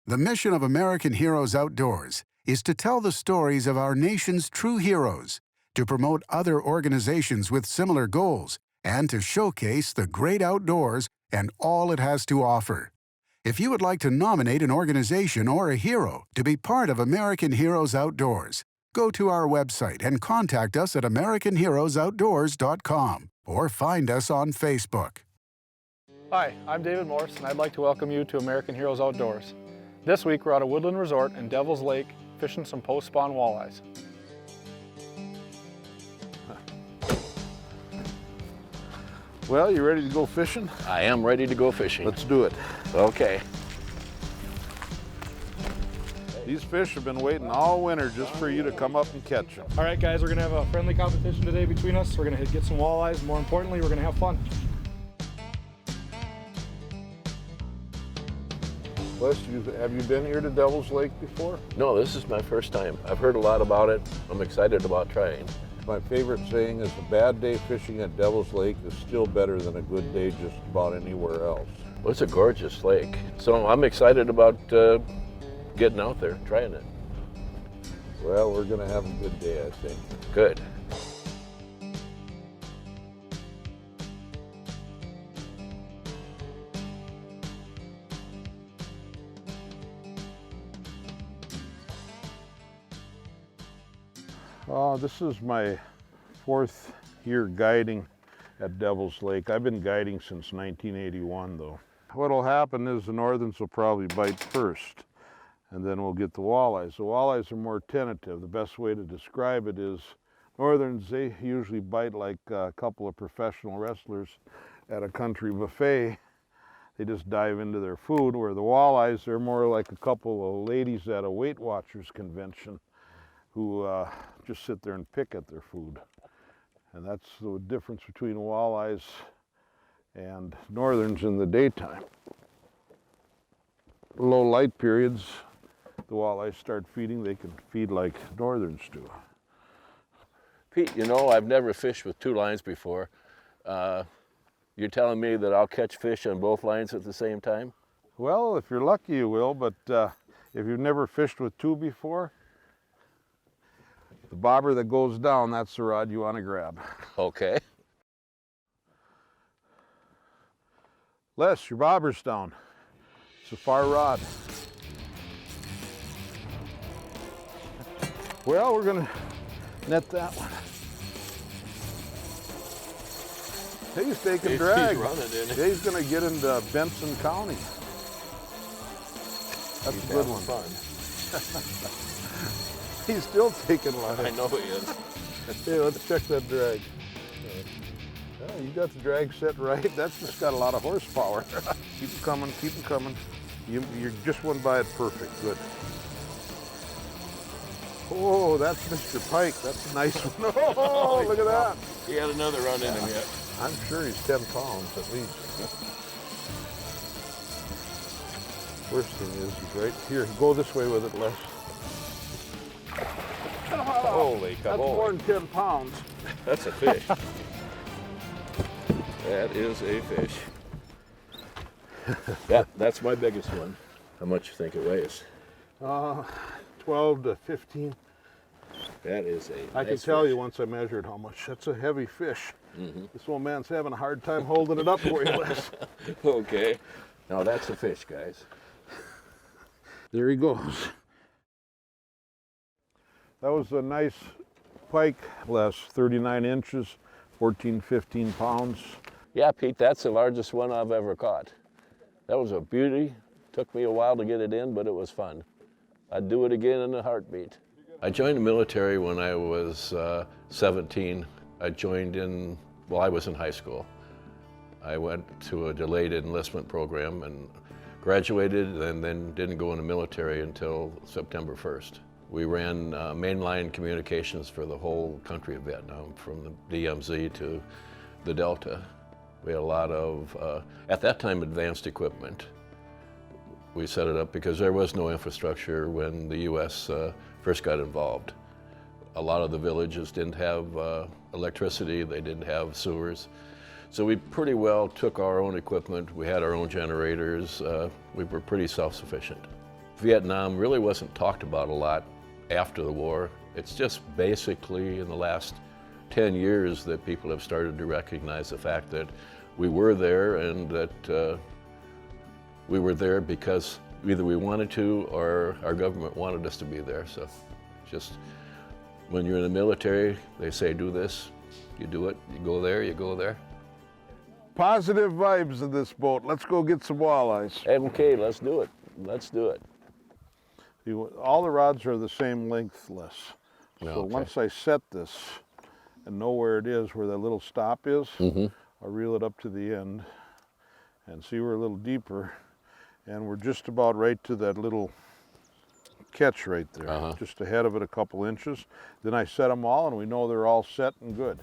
The mission of American Heroes Outdoors is to tell the stories of our nation's true heroes, to promote other organizations with similar goals, and to showcase the great outdoors and all it has to offer. If you would like to nominate an organization or a hero to be part of American Heroes Outdoors, go to our website and contact us at AmericanHeroesOutdoors.com or find us on Facebook. Hi, I'm David Morse, and I'd like to welcome you to American Heroes Outdoors. This week we're at a woodland resort in Devil's Lake fishing some post-spawn walleyes. Well, you ready to go fishing? I am ready to go fishing. Let's do it. Okay. These fish have been waiting all winter just for you to come up and catch them. All right guys, we're gonna have a friendly competition today between us. We're gonna get some walleyes. More importantly, we're gonna have fun. Les, have you been here to Devil's Lake before? No, this is my first time. I've heard a lot about it. I'm excited about trying. My favorite saying is a bad day fishing at Devil's Lake is still better than a good day just about anywhere else. Well, it's a gorgeous lake. So I'm excited about getting out there, trying it. Well, we're gonna have a good day, I think. Good. This is my 4th year guiding at Devil's Lake. I've been guiding since 1981 though. What'll happen is the northerns will probably bite first, and then we'll get the walleyes. The walleyes are more tentative. The best way to describe it is northerns, they usually bite like a couple of professional wrestlers at a country buffet. They just dive into their food, where the walleyes, they're more like a couple of ladies at a Weight Watchers convention who just sit there and pick at their food. And that's the difference between walleyes and northerns in the daytime. Low light periods, the walleyes start feeding. They can feed like northerns do. Pete, you know, I've never fished with 2 lines before. You're telling me that I'll catch fish on both lines at the same time? Well, if you're lucky you will, but if you've never fished with 2 before, the bobber that goes down, that's the rod you want to grab. Okay. Les, your bobber's down. It's a far rod. Well, we're gonna net that one. He's taking drag. He's running in it. He's gonna get into Benson County. That's a good one. Fun. He's still taking line. I know he is. Hey, let's check that drag. Oh, you got the drag set right. That's just got a lot of horsepower. Keep it coming, keep it coming. You just went by it perfect, good. Oh, that's Mr. Pike. That's a nice one. Oh, look at that. He had another run in him yet. I'm sure he's 10 pounds at least. First thing is, he's right here. Go this way with it, Les. Holy cow. That's more than 10 pounds. That's a fish. That is a fish. That's my biggest one. How much do you think it weighs? 12 to 15. That is a I can tell you once I measured how much. That's a heavy fish. This old man's having a hard time holding it up for you, Les. Okay. Now that's a fish, guys. There he goes. That was a nice pike, Les. 39 inches, 14, 15 pounds. Yeah, Pete, that's the largest one I've ever caught. That was a beauty. Took me a while to get it in, but it was fun. I'd do it again in a heartbeat. I joined the military when I was 17. I joined in, well, I was in high school. I went to a delayed enlistment program and graduated and then didn't go in the military until September 1st. We ran mainline communications for the whole country of Vietnam, from the DMZ to the Delta. We had a lot of, at that time, advanced equipment. We set it up because there was no infrastructure when the U.S. First got involved. A lot of the villages didn't have electricity, they didn't have sewers. So we pretty well took our own equipment. We had our own generators. We were pretty self-sufficient. Vietnam really wasn't talked about a lot after the war. It's just basically in the last 10 years that people have started to recognize the fact that we were there, and that we were there because either we wanted to or our government wanted us to be there. So just when you're in the military, they say do this, you do it, you go there, you go there. Positive vibes in this boat. Let's go get some walleyes. Okay, let's do it. Let's do it. All the rods are the same lengthless. So Okay. once I set this and know where it is, where that little stop is, I'll reel it up to the end and see we're a little deeper. And we're just about right to that little catch right there, just ahead of it a couple inches. Then I set them all and we know they're all set and good.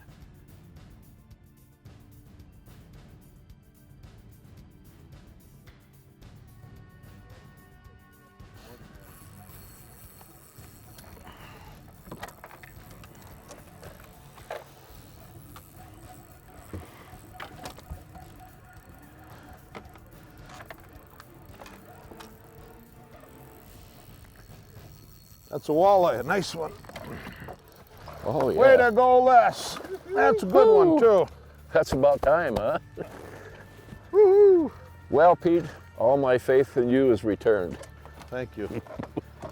That's a walleye, a nice one. Oh yeah. Way to go, Les. That's a good one too. That's about time, huh? Woo-hoo. Well, Pete, all my faith in you is returned. Thank you.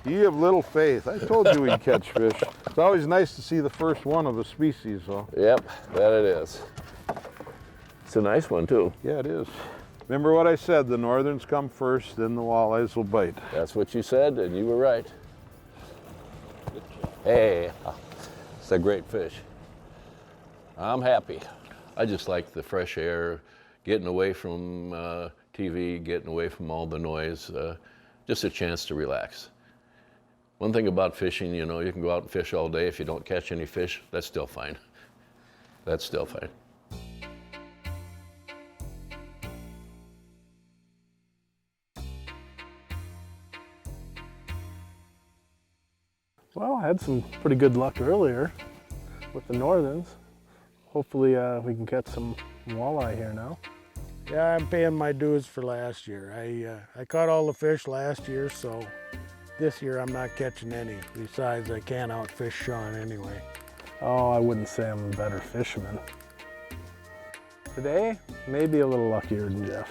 You have little faith. I told you we'd catch fish. It's always nice to see the first one of a species, though. Yep, that it is. It's a nice one too. Yeah, it is. Remember what I said, the northerns come first, then the walleyes will bite. That's what you said, and you were right. Hey, it's a great fish. I'm happy. I just like the fresh air, getting away from TV, getting away from all the noise, just a chance to relax. One thing about fishing, you know, you can go out and fish all day. If you don't catch any fish, that's still fine. That's still fine. Well, I had some pretty good luck earlier with the northerns. Hopefully we can catch some walleye here now. Yeah, I'm paying my dues for last year. I caught all the fish last year, so this year I'm not catching any. Besides, I can't outfish Sean anyway. Oh, I wouldn't say I'm a better fisherman. Today, maybe a little luckier than Jeff.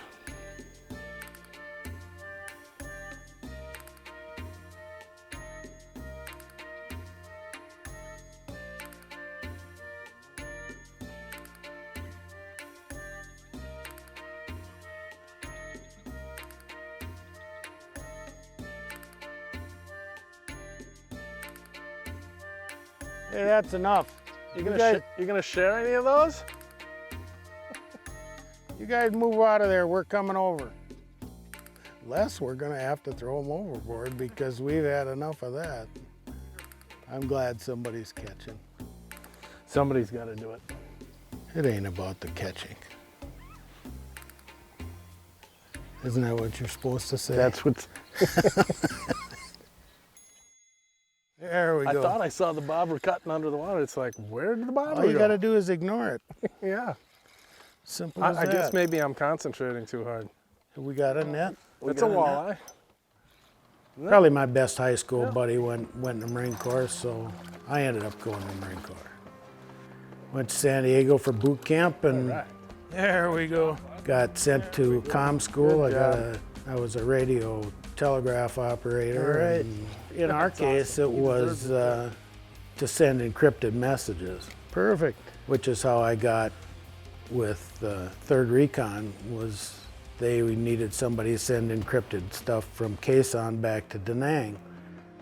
Hey, that's enough. You gonna share any of those? You guys move out of there, we're coming over. Les, we're gonna have to throw them overboard because we've had enough of that. I'm glad somebody's catching. Somebody's got to do it. It ain't about the catching. Isn't that what you're supposed to say? That's what. There we go. I thought I saw the bobber cutting under the water. It's like, where did the bobber All you go? gotta do is ignore it. Yeah. Simple as I that. guess maybe I'm concentrating too hard. We got a net. It's a walleye. Probably my best high school buddy went in the Marine Corps, so I ended up going to the Marine Corps. Went to San Diego for boot camp, and there we go. Got sent to comm school. I was a radio telegraph operator. And in our case, it was to send encrypted messages. Perfect. Which is how I got with 3rd Recon. Was they needed somebody to send encrypted stuff from Quezon back to Da Nang.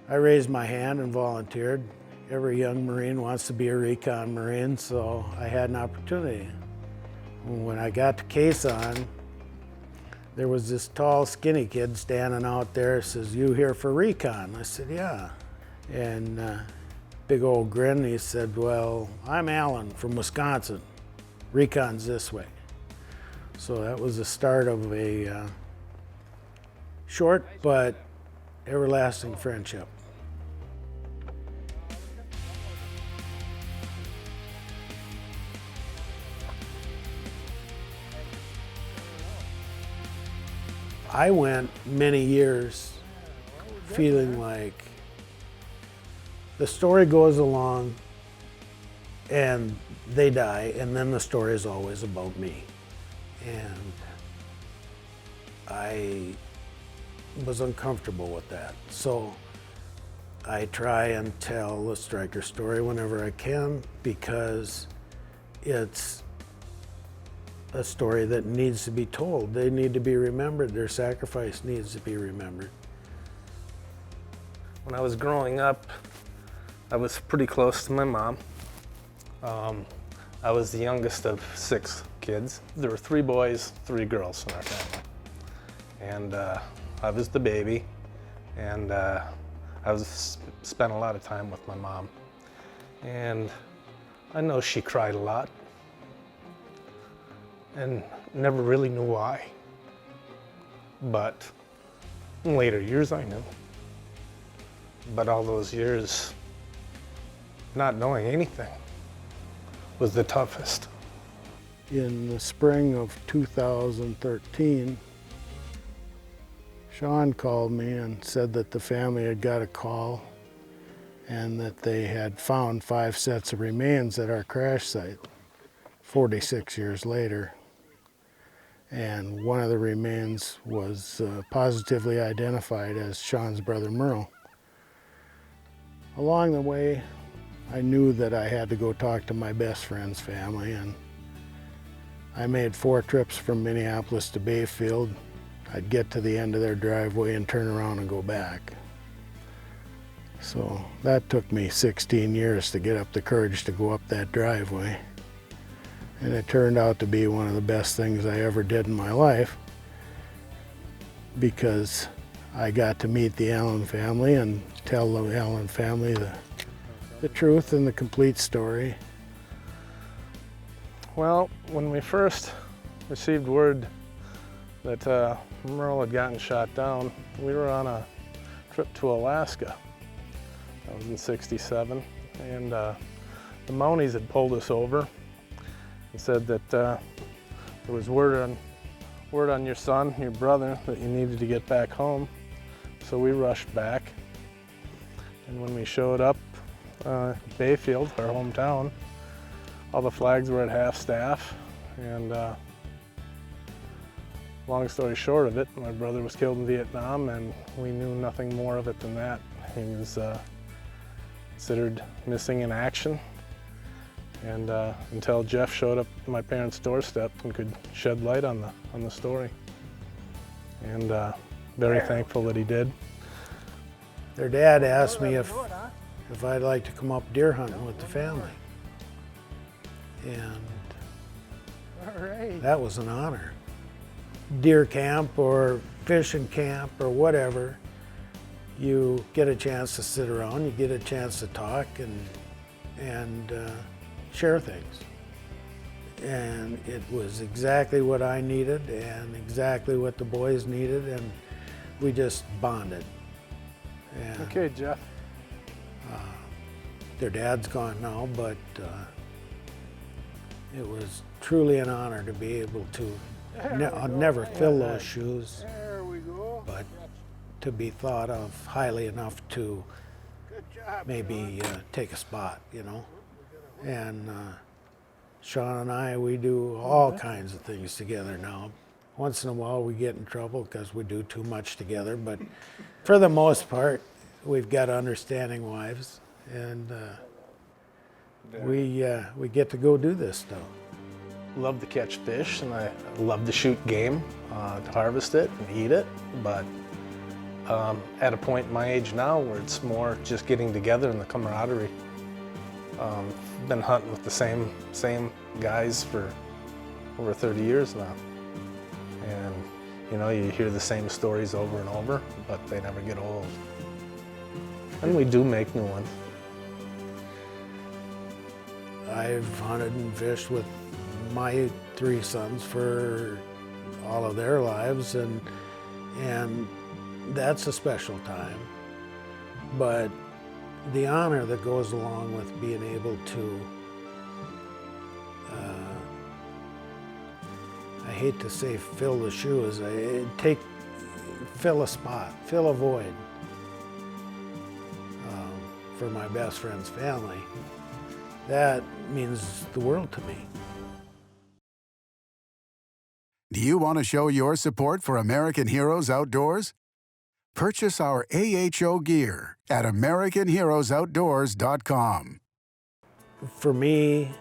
I raised my hand and volunteered. Every young Marine wants to be a recon Marine, so I had an opportunity. When I got to Quezon, there was this tall, skinny kid standing out there, says, "You here for recon?" I said, "Yeah." And big old grin, he said, "Well, I'm Alan from Wisconsin. Recon's this way." So that was the start of a short but everlasting friendship. I went many years feeling like the story goes along and they die, and then the story is always about me. And I was uncomfortable with that. So I try and tell the striker story whenever I can, because it's a story that needs to be told. They need to be remembered. Their sacrifice needs to be remembered. When I was growing up, I was pretty close to my mom. I was the youngest of 6 kids. There were 3 boys, 3 girls in our family. And I was the baby, and spent a lot of time with my mom. And I know she cried a lot, and never really knew why. But in later years I knew. But all those years, not knowing anything was the toughest. In the spring of 2013, Sean called me and said that the family had got a call and that they had found 5 sets of remains at our crash site 46 years later. And one of the remains was positively identified as Sean's brother Merle. Along the way, I knew that I had to go talk to my best friend's family, and I made 4 trips from Minneapolis to Bayfield. I'd get to the end of their driveway and turn around and go back. So that took me 16 years to get up the courage to go up that driveway. And it turned out to be one of the best things I ever did in my life, because I got to meet the Allen family and tell the Allen family the truth and the complete story. Well, when we first received word that Merle had gotten shot down, we were on a trip to Alaska. That was in '67, and the Mounties had pulled us over and said that there was word on your son, your brother, that you needed to get back home. So we rushed back, and when we showed up Bayfield, our hometown, all the flags were at half-staff, and long story short of it, my brother was killed in Vietnam, and we knew nothing more of it than that. He was considered missing in action, and until Jeff showed up at my parents' doorstep and could shed light on the story. And very thankful that he did. Their dad asked me if I'd like to come up deer hunting with the family. And that was an honor. Deer camp or fishing camp or whatever, you get a chance to sit around, you get a chance to talk and share things. And it was exactly what I needed and exactly what the boys needed, and we just bonded. And Okay, Jeff. their dad's gone now, but it was truly an honor to be able to, I'll never fill those shoes, but to be thought of highly enough to maybe take a spot, you know. And Sean and I, we do all kinds of things together now. Once in a while we get in trouble because we do too much together, but for the most part, we've got understanding wives, and we get to go do this stuff. Love to catch fish, and I love to shoot game, to harvest it and eat it, but at a point in my age now where it's more just getting together and the camaraderie. Been hunting with the same guys for over 30 years now. And you know, you hear the same stories over and over, but they never get old. And we do make new ones. I've hunted and fished with my 3 sons for all of their lives, and that's a special time. But the honor that goes along with being able to, I hate to say fill the shoes, fill a spot, fill a void. for my best friend's family, that means the world to me. Do you want to show your support for American Heroes Outdoors? Purchase our AHO gear at AmericanHeroesOutdoors.com. For me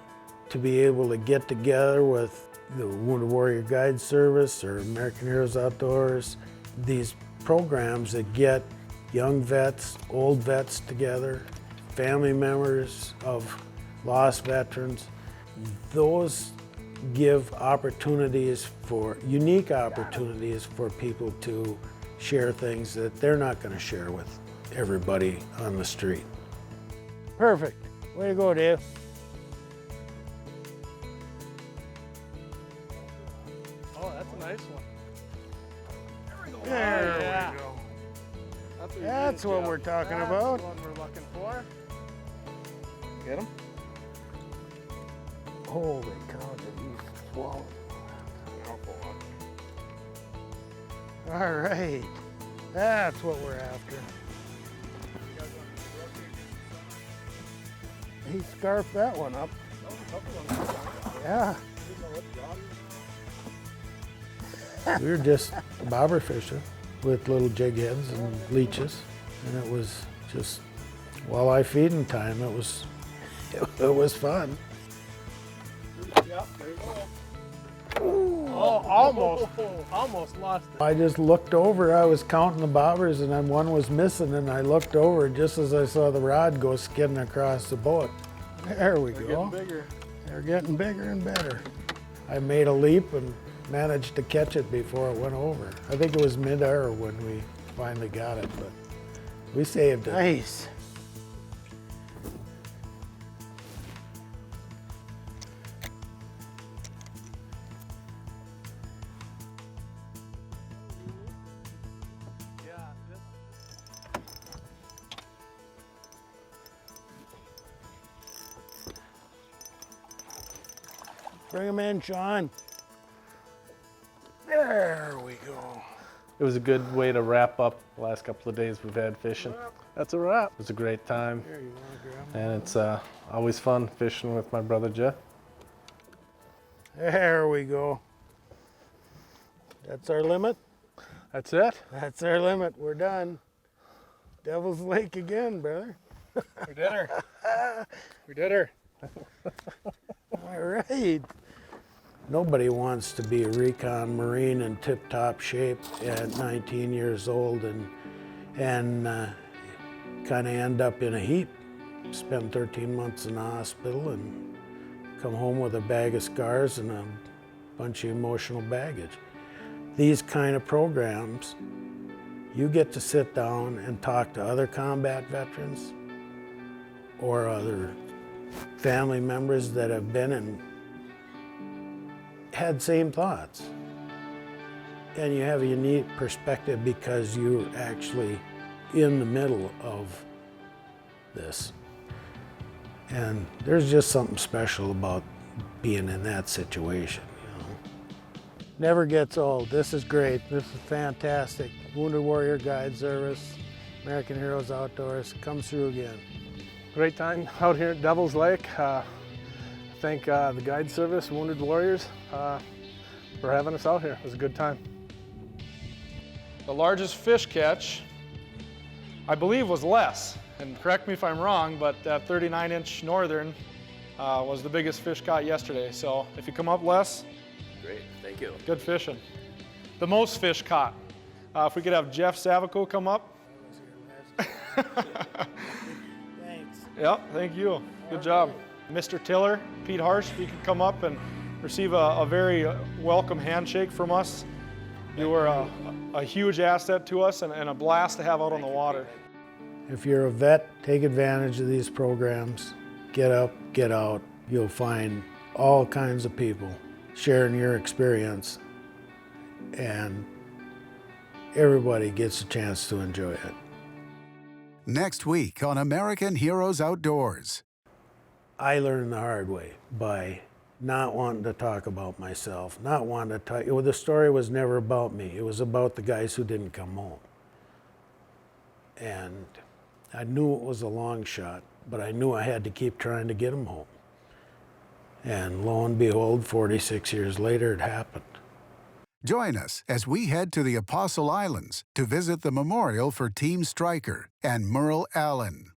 to be able to get together with the Wounded Warrior Guide Service or American Heroes Outdoors, these programs that get young vets, old vets together, family members of lost veterans, those give opportunities unique opportunities for people to share things that they're not going to share with everybody on the street. Perfect. Way to go, Dave. Oh, that's a nice one. There we yeah. go. That's That's what we're talking about. That's the one we're looking for. Get him? Holy cow, did he swallow? All right, that's what we're after. He scarfed that one up. Yeah. We were just bobber fishing with little jig heads and leeches, and it was just walleye feeding time. It was fun. Yeah, there you go. Oh, almost lost it. I just looked over, I was counting the bobbers and then one was missing, and I looked over just as I saw the rod go skidding across the boat. There we go. Getting bigger. They're getting bigger and better. I made a leap and managed to catch it before it went over. I think it was mid-air when we finally got it, but we saved it. Nice. Bring him in, Sean. There we go. It was a good way to wrap up the last couple of days we've had fishing. That's a wrap. It was a great time. Here, you want to grab him? And it's always fun fishing with my brother Jeff. There we go. That's our limit. That's it. That's our limit. We're done. Devil's Lake again, brother. We did her. We did her. All right. Nobody wants to be a recon Marine in tip-top shape at 19 years old and kind of end up in a heap. Spend 13 months in the hospital and come home with a bag of scars and a bunch of emotional baggage. These kind of programs, you get to sit down and talk to other combat veterans or other family members that have been and had same thoughts. And you have a unique perspective because you're actually in the middle of this. And there's just something special about being in that situation, you know. Never gets old. This is great. This is fantastic. Wounded Warrior Guide Service, American Heroes Outdoors, comes through again. Great time out here at Devil's Lake. Thank the Guide Service, Wounded Warriors, for having us out here. It was a good time. The largest fish catch, I believe, was less. And correct me if I'm wrong, but that 39-inch northern was the biggest fish caught yesterday. So if you come up, Les. Great, thank you. Good fishing. The most fish caught. If we could have Jeff Savico come up. Thanks. Yep, thank you. Good job. Mr. Tiller, Pete Harsh, if you could come up and receive a very welcome handshake from us. You were a huge asset to us and a blast to have out on the water. If you're a vet, take advantage of these programs. Get up, get out. You'll find all kinds of people sharing your experience, and everybody gets a chance to enjoy it. Next week on American Heroes Outdoors. I learned the hard way by not wanting to talk about myself, not wanting to talk. The story was never about me. It was about the guys who didn't come home. And I knew it was a long shot, but I knew I had to keep trying to get them home. And lo and behold, 46 years later, it happened. Join us as we head to the Apostle Islands to visit the memorial for Team Stryker and Merle Allen.